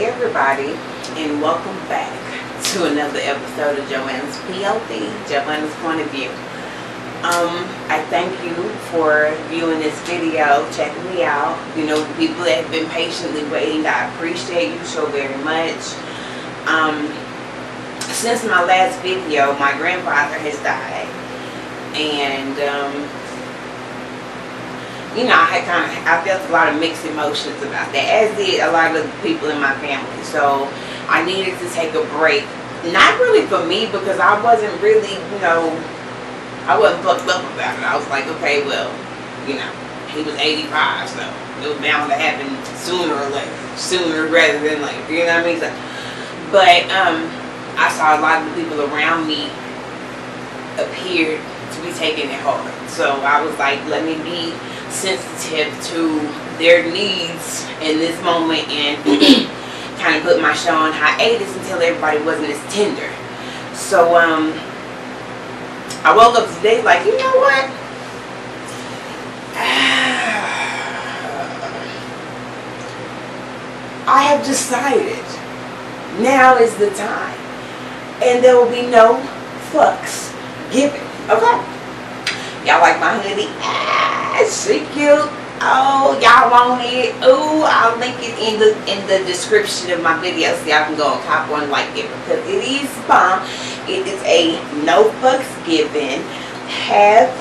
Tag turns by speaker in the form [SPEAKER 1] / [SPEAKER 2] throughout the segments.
[SPEAKER 1] everybody, and welcome back to another episode of JoAnna's POV, JoAnna's Point of View. I thank you for viewing this video, checking me out. You know, the people that have been patiently waiting, I appreciate you so very much. Since my last video, my grandfather has died, and you know, I felt a lot of mixed emotions about that, as did a lot of the people in my family. So I needed to take a break. Not really for me, because I wasn't really, you know, I wasn't fucked up about it. I was like, okay, well, you know, he was 85, so it was bound to happen sooner or later, sooner rather than later. You know what I mean? So, but I saw a lot of the people around me appeared to be taking it hard. So I was like, let me be sensitive to their needs in this moment and kind of put my show on hiatus until everybody wasn't as tender. So I woke up today like, you know what, I have decided now is the time, and there will be no fucks given. Okay, y'all like my hoodie? She cute. Oh, y'all want it? Oh, I'll link it in the description of my video so y'all can go and cop one like it, because it is bomb. It is a no fucks given half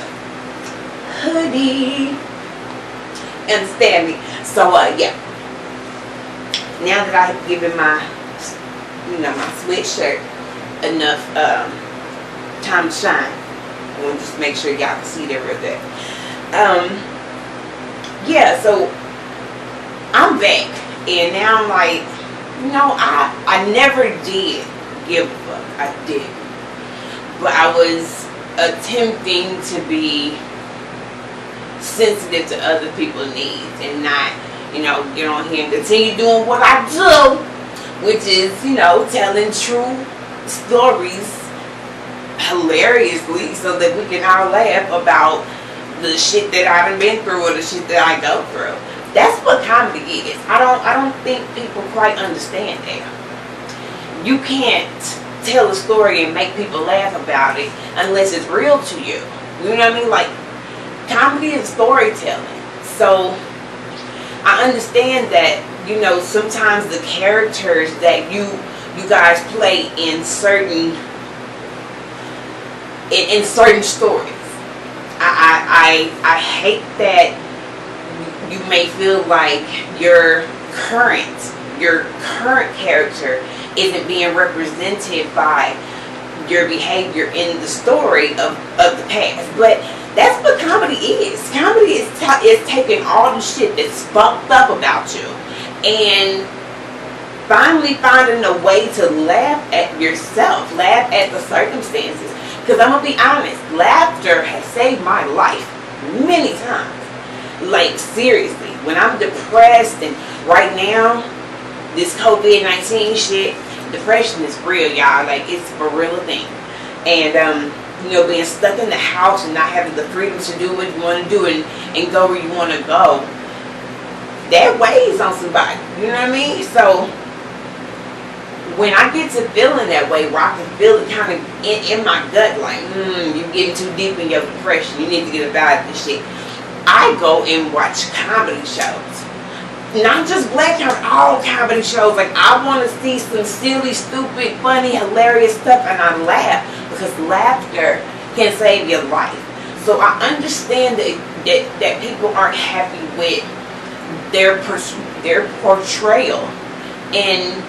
[SPEAKER 1] hoodie. Understand me? So yeah. Now that I have given my, you know, my sweatshirt enough time to shine, I want to just make sure y'all can see that real good. Yeah, so I'm back, and now I'm like, you know, I never did give a fuck. I did, but I was attempting to be sensitive to other people's needs and not, you know, get on here and continue doing what I do, which is, you know, telling true stories hilariously so that we can all laugh about the shit that I done been through or the shit that I go through. That's what comedy is. I don't think people quite understand that. You can't tell a story and make people laugh about it unless it's real to you. You know what I mean? Like, comedy is storytelling. So I understand that, you know, sometimes the characters that you guys play in certain stories, I hate that you may feel like your current character isn't being represented by your behavior in the story of the past. But that's what comedy is. Comedy is taking all the shit that's fucked up about you and finally finding a way to laugh at yourself, laugh at the circumstances. Because I'm going to be honest, laughter has saved my life many times. Like, seriously, when I'm depressed, and right now, this COVID-19 shit, depression is real, y'all. Like, it's a real thing. And, you know, being stuck in the house and not having the freedom to do what you want to do and go where you want to go, that weighs on somebody. You know what I mean? So when I get to feeling that way, where I can feel it kind of in my gut, like, you're getting too deep in your depression, you need to get about this shit, I go and watch comedy shows. Not just black comedy, all comedy shows. Like, I want to see some silly, stupid, funny, hilarious stuff, and I laugh, because laughter can save your life. So I understand that people aren't happy with their portrayal in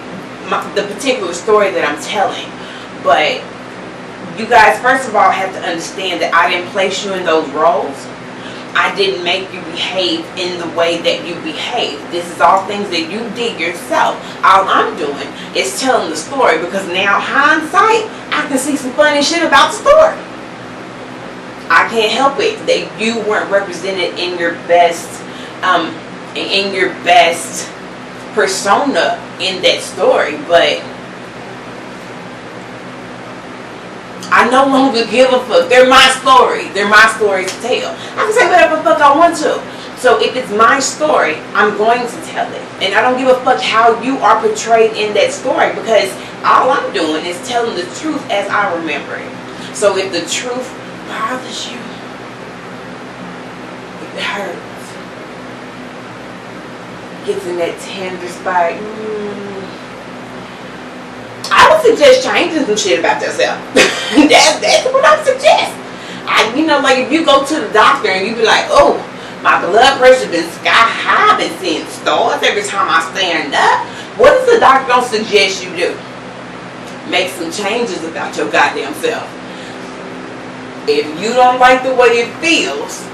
[SPEAKER 1] the particular story that I'm telling. But you guys, first of all, have to understand that I didn't place you in those roles. I didn't make you behave in the way that you behave. This is all things that you did yourself. All I'm doing is telling the story, because now, hindsight, I can see some funny shit about the story. I can't help it that you weren't represented in your best persona in that story, but I no longer give a fuck. They're my story. They're my story to tell. I can say whatever the fuck I want to. So if it's my story, I'm going to tell it. And I don't give a fuck how you are portrayed in that story, because all I'm doing is telling the truth as I remember it. So if the truth bothers you, if it hurts, gets in that tender spot, I would suggest changing some shit about yourself. that's what I suggest. Like if you go to the doctor and you be like, oh, my blood pressure been sky high, I've been seeing stars every time I stand up. What does the doctor don't suggest you do? Make some changes about your goddamn self. If you don't like the way it feels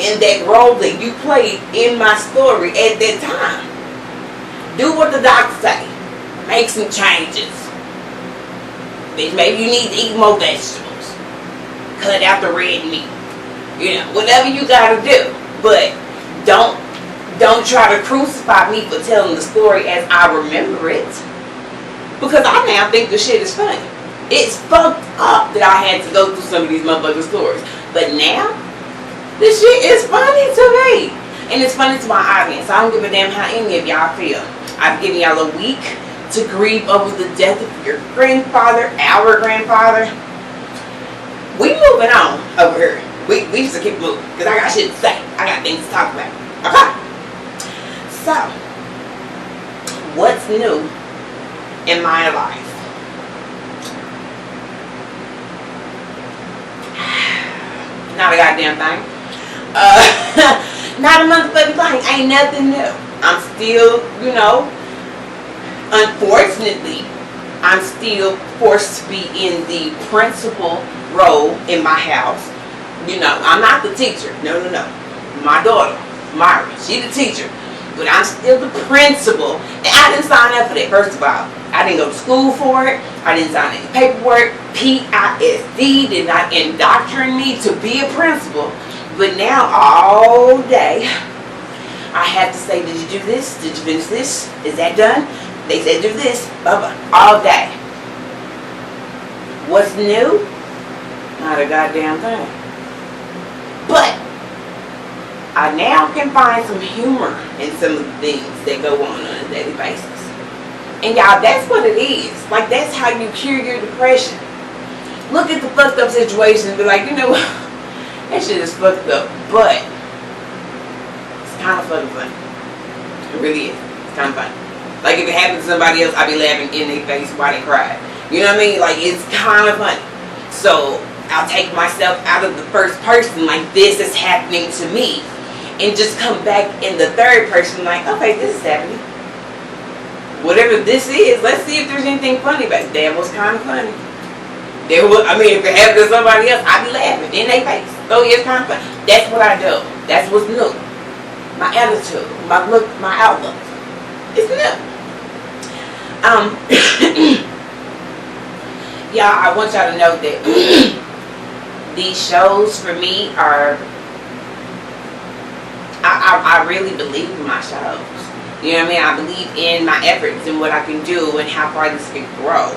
[SPEAKER 1] in that role that you played in my story at that time, do what the doctor say. Make some changes. Maybe you need to eat more vegetables. Cut out the red meat. Whatever you gotta do. But don't try to crucify me for telling the story as I remember it. Because I now think the shit is funny. It's fucked up that I had to go through some of these motherfucking stories. But now, this shit is funny to me. And it's funny to my audience. I don't give a damn how any of y'all feel. I've given y'all a week to grieve over the death of your grandfather, our grandfather. We moving on over here. We just to keep moving. Because I got shit to say. I got things to talk about. Okay? So, what's new in my life? Not a goddamn thing. Not a motherfucking thing. Ain't nothing new. I'm still, unfortunately, I'm still forced to be in the principal role in my house. I'm not the teacher. No. My daughter, Myra, she the teacher. But I'm still the principal. And I didn't sign up for that, first of all. I didn't go to school for it. I didn't sign any paperwork. PISD did not indoctrinate me to be a principal. But now, all day, I have to say, did you do this? Did you finish this? Is that done? They said do this. Blah-blah. All day. What's new? Not a goddamn thing. But I now can find some humor in some of the things that go on a daily basis. And y'all, that's what it is. Like, that's how you cure your depression. Look at the fucked up situation and be like, that shit is fucked up. But it's kind of fucking funny. It really is. It's kind of funny. Like, if it happened to somebody else, I'd be laughing in their face while they cried. You know what I mean? Like, it's kind of funny. So I'll take myself out of the first person, like this is happening to me, and just come back in the third person, like, okay, this is happening. Whatever this is, let's see if there's anything funny about it. That was kind of funny. If it happened to somebody else, I'd be laughing in their face. Oh, yeah, it's kind of funny. That's what I do. That's what's new. My attitude, my look, my outlook. It's new. Y'all, I want y'all to know that these shows for me are, I really believe in my shows. You know what I mean? I believe in my efforts and what I can do and how far this can grow.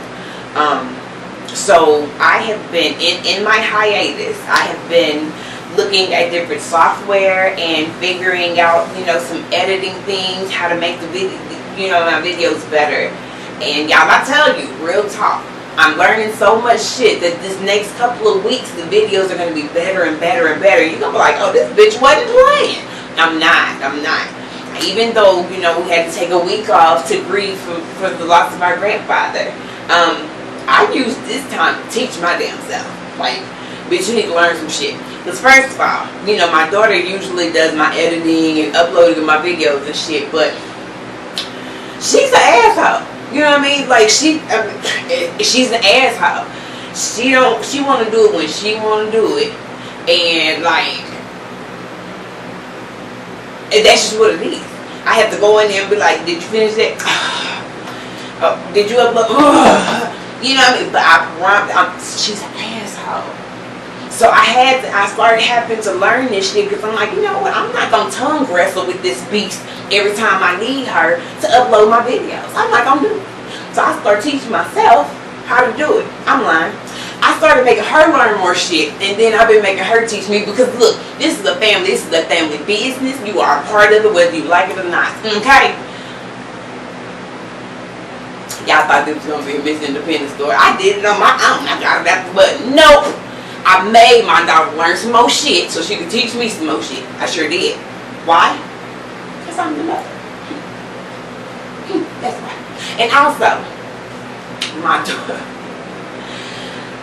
[SPEAKER 1] So I have been, in my hiatus, I have been looking at different software and figuring out, some editing things, how to make the video, my videos better. And y'all, I tell you, real talk, I'm learning so much shit that this next couple of weeks, the videos are going to be better and better and better. You're going to be like, oh, this bitch wasn't playing. I'm not. Even though, we had to take a week off to grieve for the loss of my grandfather, I used this time to teach my damn self. Like, bitch, you need to learn some shit. Because first of all, my daughter usually does my editing and uploading of my videos and shit, but she's an asshole. You know what I mean? Like, she's an asshole. She want to do it when she want to do it. And, like, and that's just what it is. I have to go in there and be like, did you finish that? Did you upload? You know what I mean? But she's an asshole. So I started having to learn this shit because I'm like, you know what? I'm not going to tongue wrestle with this beast every time I need her to upload my videos. I'm not going to do it. So I started teaching myself how to do it. I'm lying. I started making her learn more shit, and then I've been making her teach me, because look, this is a family, this is a family business. You are a part of it whether you like it or not, okay? Y'all thought this was going to be a Miss Independent story. I did it on my own. I got it out the button. Nope. I made my daughter learn some more shit so she could teach me some more shit. I sure did. Why? Because I'm the mother. That's why. And also, my daughter,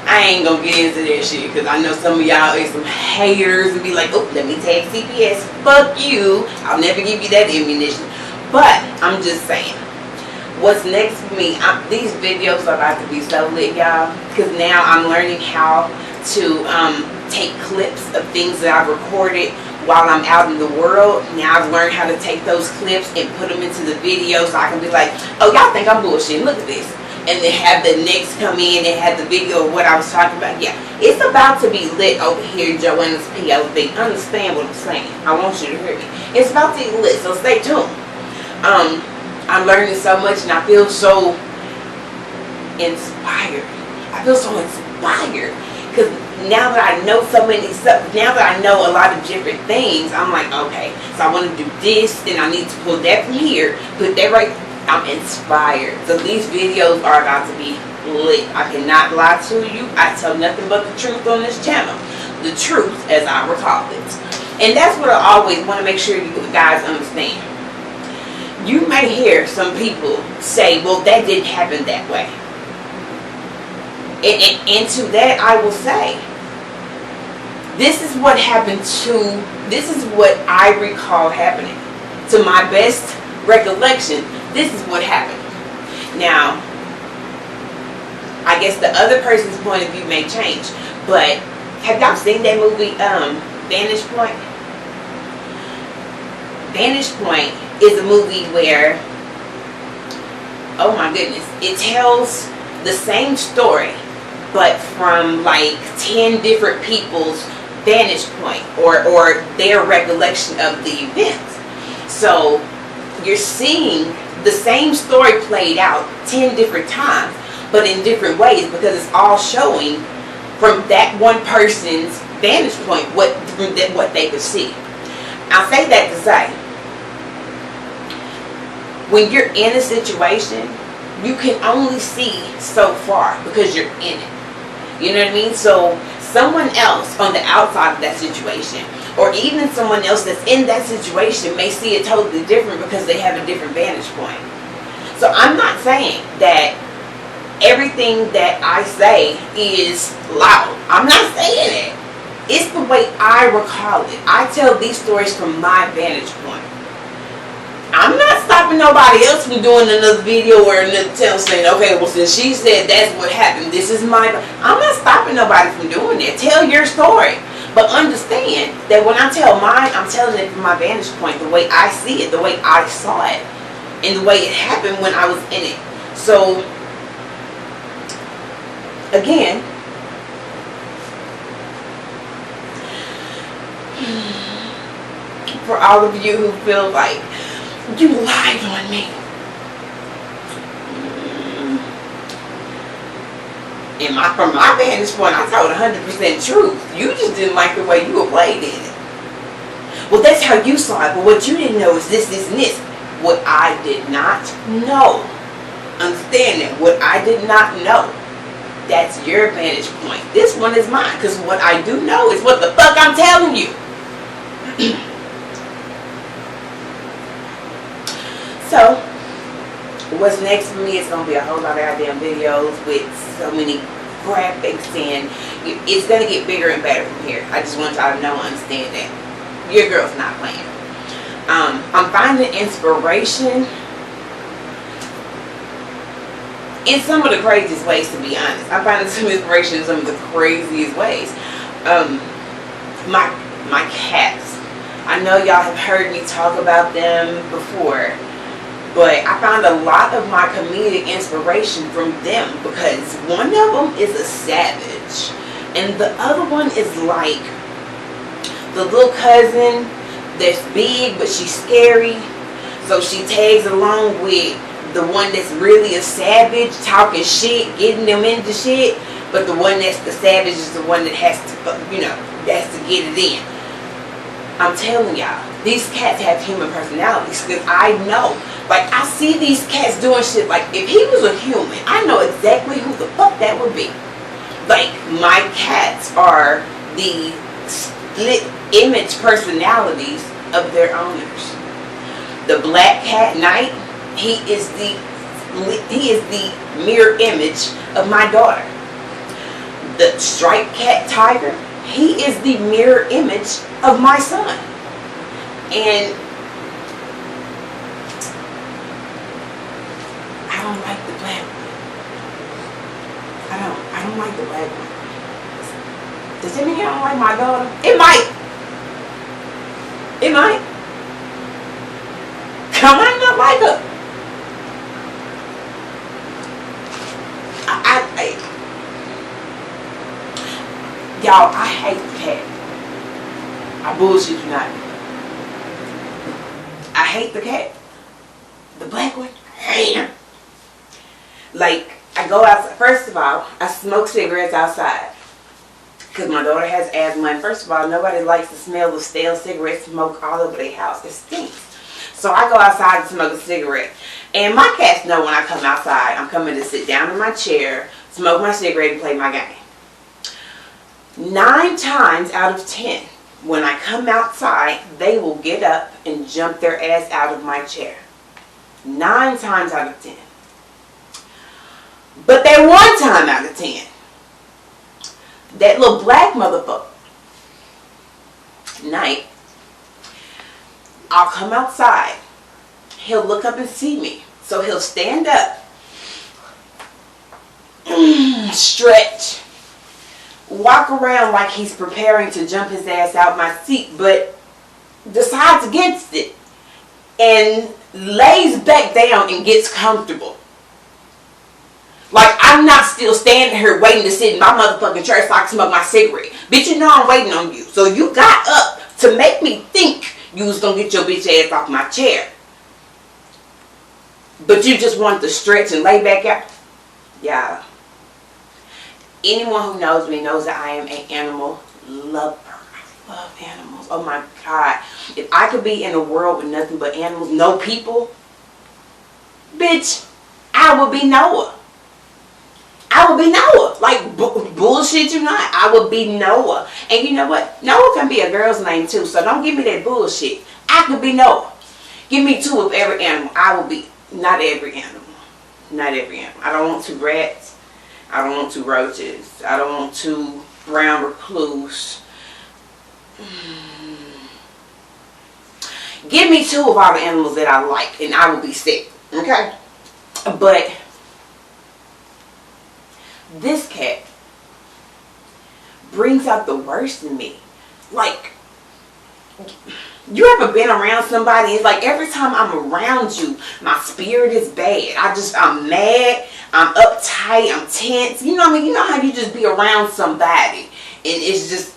[SPEAKER 1] I ain't gonna get into that shit because I know some of y'all is some haters and be like, oh, let me tag CPS. Fuck you. I'll never give you that ammunition. But I'm just saying, what's next for me, these videos are about to be so lit, y'all, because now I'm learning how to take clips of things that I've recorded while I'm out in the world. Now I've learned how to take those clips and put them into the video so I can be like, oh, y'all think I'm bullshitting, look at this. And then have the next come in and have the video of what I was talking about. Yeah, it's about to be lit over here, JoAnna's POV. Understand what I'm saying. I want you to hear me. It's about to be lit, so stay tuned. I'm learning so much and I feel so inspired. I feel so inspired because now that I know so many stuff, now that I know a lot of different things, I'm like, okay, so I want to do this and I need to pull that from here, put that right. I'm inspired. So these videos are about to be lit. I cannot lie to you. I tell nothing but the truth on this channel. The truth, as I recall it. And that's what I always want to make sure you guys understand. You may hear some people say, well, that didn't happen that way. And to that I will say, this is what happened this is what I recall happening. To my best recollection, this is what happened. Now, I guess the other person's point of view may change, but have y'all seen that movie, Vantage Point? Vantage Point is a movie where, oh my goodness, it tells the same story but from like 10 different people's vantage point or their recollection of the events. So you're seeing the same story played out 10 different times but in different ways because it's all showing from that one person's vantage point what they could see. I'll say that to say, when you're in a situation, you can only see so far because you're in it. You know what I mean? So someone else on the outside of that situation, or even someone else that's in that situation, may see it totally different because they have a different vantage point. So I'm not saying that everything that I say is loud. I'm not saying it. It's the way I recall it. I tell these stories from my vantage point. I'm not stopping nobody else from doing another video or another tale saying, okay, well, since she said that's what happened, this is my... I'm not stopping nobody from doing that. Tell your story. But understand that when I tell mine, I'm telling it from my vantage point, the way I see it, the way I saw it, and the way it happened when I was in it. So, again, for all of you who feel like you lied on me, from my vantage point, I told 100% truth. You just didn't like the way you were played in it. Well, that's how you saw it, but what you didn't know is this, this, and this. What I did not know. Understand that. What I did not know. That's your vantage point. This one is mine, because what I do know is what the fuck I'm telling you. So, what's next for me is going to be a whole lot of goddamn videos with so many graphics, and it's going to get bigger and better from here. I just want y'all to know and understand that. Your girl's not playing. I'm finding inspiration in some of the craziest ways, to be honest. I'm finding some inspiration in some of the craziest ways. My cats. I know y'all have heard me talk about them before, but I found a lot of my comedic inspiration from them because one of them is a savage and the other one is like the little cousin that's big but she's scary, so she tags along with the one that's really a savage, talking shit, getting them into shit. But the one that's the savage is the one that has to, has to get it in. I'm telling y'all, these cats have human personalities, because I know, like, I see these cats doing shit. Like, if he was a human, I know exactly who the fuck that would be. Like, my cats are the split image personalities of their owners. The black cat Knight, he is the mirror image of my daughter. The striped cat Tiger, he is the mirror image of my son. And I don't like the black one. I don't like the black one. Does that mean I don't like my daughter? It might. It might. I might not like her. Y'all, I hate the cat. I bullshit you not. I hate the cat. The black one, I hate him. Like, I go outside. First of all, I smoke cigarettes outside. Because my daughter has asthma. And first of all, nobody likes the smell of stale cigarette smoke all over their house. It stinks. So I go outside and smoke a cigarette. And my cats know when I come outside, I'm coming to sit down in my chair, smoke my cigarette, and play my game. 9 times out of 10, when I come outside, they will get up and jump their ass out of my chair. 9 times out of 10. But that 1 time out of 10, that little black motherfucker, Night, I'll come outside. He'll look up and see me. So he'll stand up, stretch, walk around like he's preparing to jump his ass out my seat, but decides against it and lays back down and gets comfortable. Like, I'm not still standing here waiting to sit in my motherfucking chair so I can smoke my cigarette. Bitch, you know I'm waiting on you. So you got up to make me think you was gonna get your bitch ass off my chair. But you just wanted to stretch and lay back out. Yeah. Anyone who knows me knows that I am an animal lover. I love animals. Oh my God. If I could be in a world with nothing but animals, no people, bitch, I would be Noah. I would be Noah. Like, bullshit you not. I would be Noah. And you know what? Noah can be a girl's name too. So don't give me that bullshit. I could be Noah. Give me 2 of every animal. I will be, not every animal. Not every animal. I don't want 2 rats. I don't want 2 roaches. I don't want 2 brown recluse. Give me 2 of all the animals that I like and I will be sick. Okay? But this cat brings out the worst in me. Like, you ever been around somebody? It's like every time I'm around you, my spirit is bad. I'm mad, I'm uptight, I'm tense. You know what I mean? You know how you just be around somebody and it's just,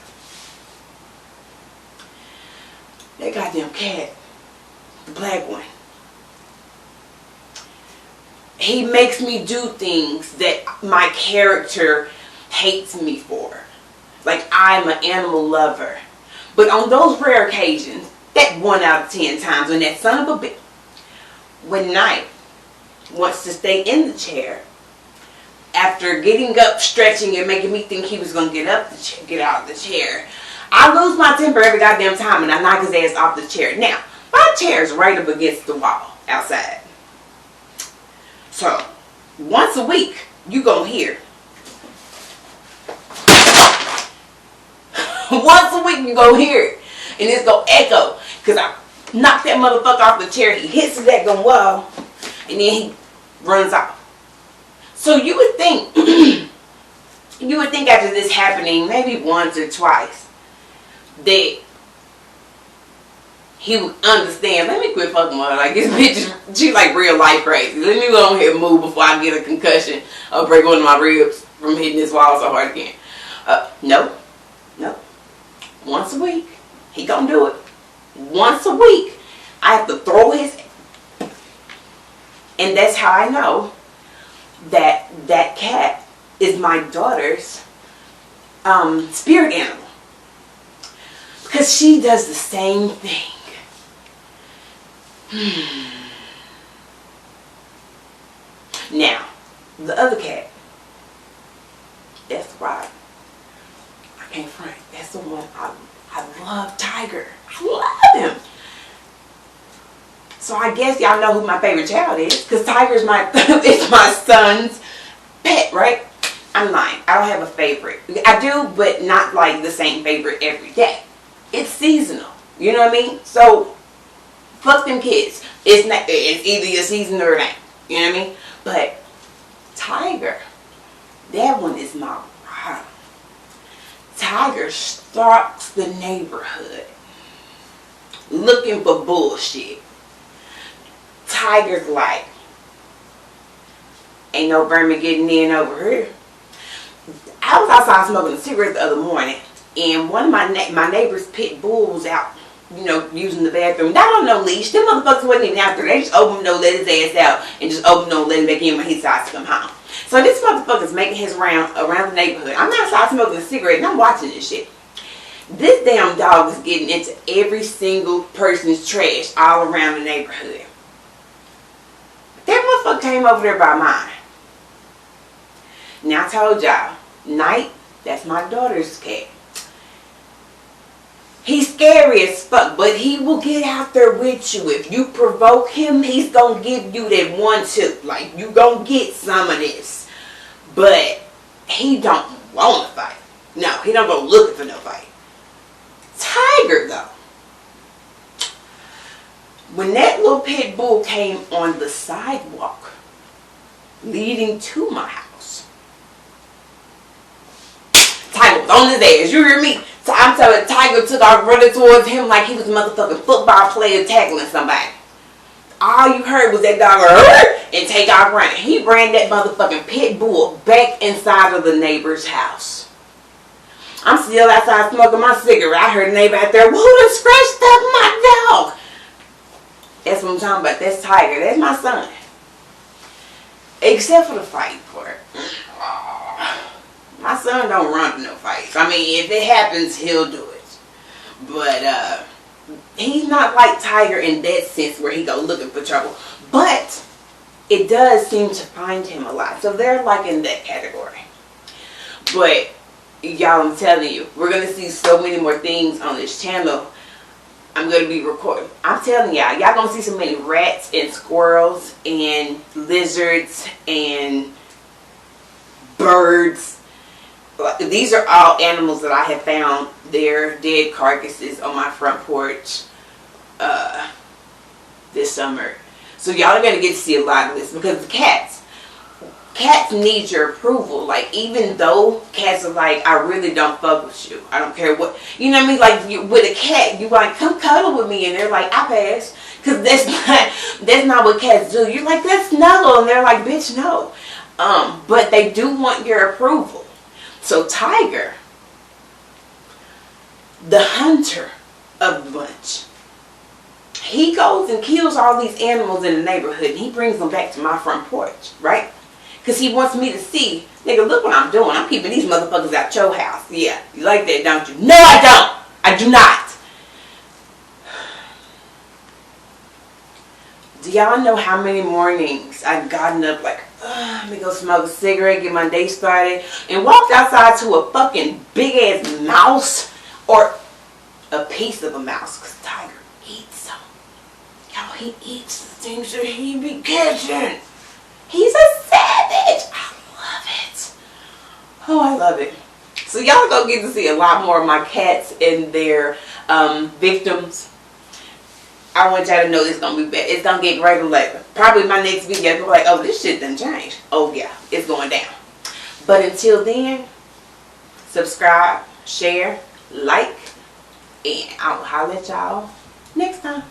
[SPEAKER 1] that goddamn cat, the black one, he makes me do things that my character hates me for. Like, I'm an animal lover. But on those rare occasions, that 1 out of 10 times when that son of a bitch, when Night wants to stay in the chair, after getting up, stretching, and making me think he was going to get out of the chair, I lose my temper every goddamn time and I knock his ass off the chair. Now, my chair is right up against the wall outside. So, once a week, you gonna hear. Once a week, you gonna hear it. And it's gonna echo. Because I knocked that motherfucker off the chair. He hits the daggone wall. And then he runs off. So you would think, after this happening, maybe once or twice, that he would understand. Let me quit fucking with her. Like, this bitch, she's like real life crazy. Let me go on here and move before I get a concussion or break one of my ribs from hitting this wall so hard again. No. Once a week, he gonna do it. Once a week, I have to throw his, and that's how I know that that cat is my daughter's spirit animal. Because she does the same thing. Now, the other cat, that's right. I can't front. That's the one I love, Tiger. I love him. So I guess y'all know who my favorite child is, because Tiger's it's my son's pet, right? I'm lying. I don't have a favorite. I do, but not like the same favorite every day. It's seasonal. You know what I mean? So fuck them kids. It's either your season or it ain't. You know what I mean? But Tiger, that one is my rock. Tiger stalks the neighborhood looking for bullshit. Tiger's like, ain't no vermin getting in over here. I was outside smoking a cigarette the other morning, and one of my neighbor's pit bull was out, you know, using the bathroom. Not on no leash. Them motherfuckers wasn't even out there. They just opened the door, let his ass out, and just opened the door, let him back in when he decides to come home. So this motherfucker's making his round around the neighborhood. I'm outside smoking a cigarette, and I'm watching this shit. This damn dog is getting into every single person's trash all around the neighborhood. That motherfucker came over there by mine. Now I told y'all, Night, that's my daughter's cat. He's scary as fuck, but he will get out there with you. If you provoke him, he's gonna give you that 1-2. Like, you gonna get some of this. But he don't want to fight. No, he don't go looking for no fight. Tiger, though. When that little pit bull came on the sidewalk leading to my house, Tiger was on his ass. You hear me? So I'm telling you, Tiger took off running towards him like he was a motherfucking football player tackling somebody. All you heard was that dog and take off running. He ran that motherfucking pit bull back inside of the neighbor's house. I'm still outside smoking my cigarette. I heard a neighbor out there, who done scratched up my dog? That's what I'm talking about. That's Tiger. That's my son. Except for the fight part. My son don't run to no fights. I mean, if it happens, he'll do it. But he's not like Tiger in that sense where he go looking for trouble. But it does seem to find him a lot. So they're like in that category. But y'all, I'm telling you, we're going to see so many more things on this channel. I'm going to be recording. I'm telling y'all going to see so many rats and squirrels and lizards and birds. These are all animals that I have found their dead carcasses on my front porch this summer. So y'all are going to get to see a lot of this, because the cats need your approval. Like, even though cats are like, I really don't fuck with you, I don't care what, you know what I mean? Like, with a cat, you like, come cuddle with me, and they're like, I pass, because that's not what cats do. You're like, let's snuggle, and they're like, bitch, no. But they do want your approval. So Tiger, the hunter of the bunch, he goes and kills all these animals in the neighborhood, and he brings them back to my front porch, right? Because he wants me to see, nigga, look what I'm doing. I'm keeping these motherfuckers out your house. Yeah, you like that, don't you? No, I don't. I do not. Do y'all know how many mornings I've gotten up like, let me go smoke a cigarette, get my day started, and walked outside to a fucking big ass mouse, or a piece of a mouse, because Tiger eats them. Y'all, he eats the things that he be catching. He's a savage. I love it. Oh, I love it. So y'all gonna get to see a lot more of my cats and their victims. I want y'all to know it's gonna be bad. It's gonna get greater later. Probably my next video, you'll be like, oh, this shit done changed. Oh yeah, it's going down. But until then, subscribe, share, like, and I will holler at y'all next time.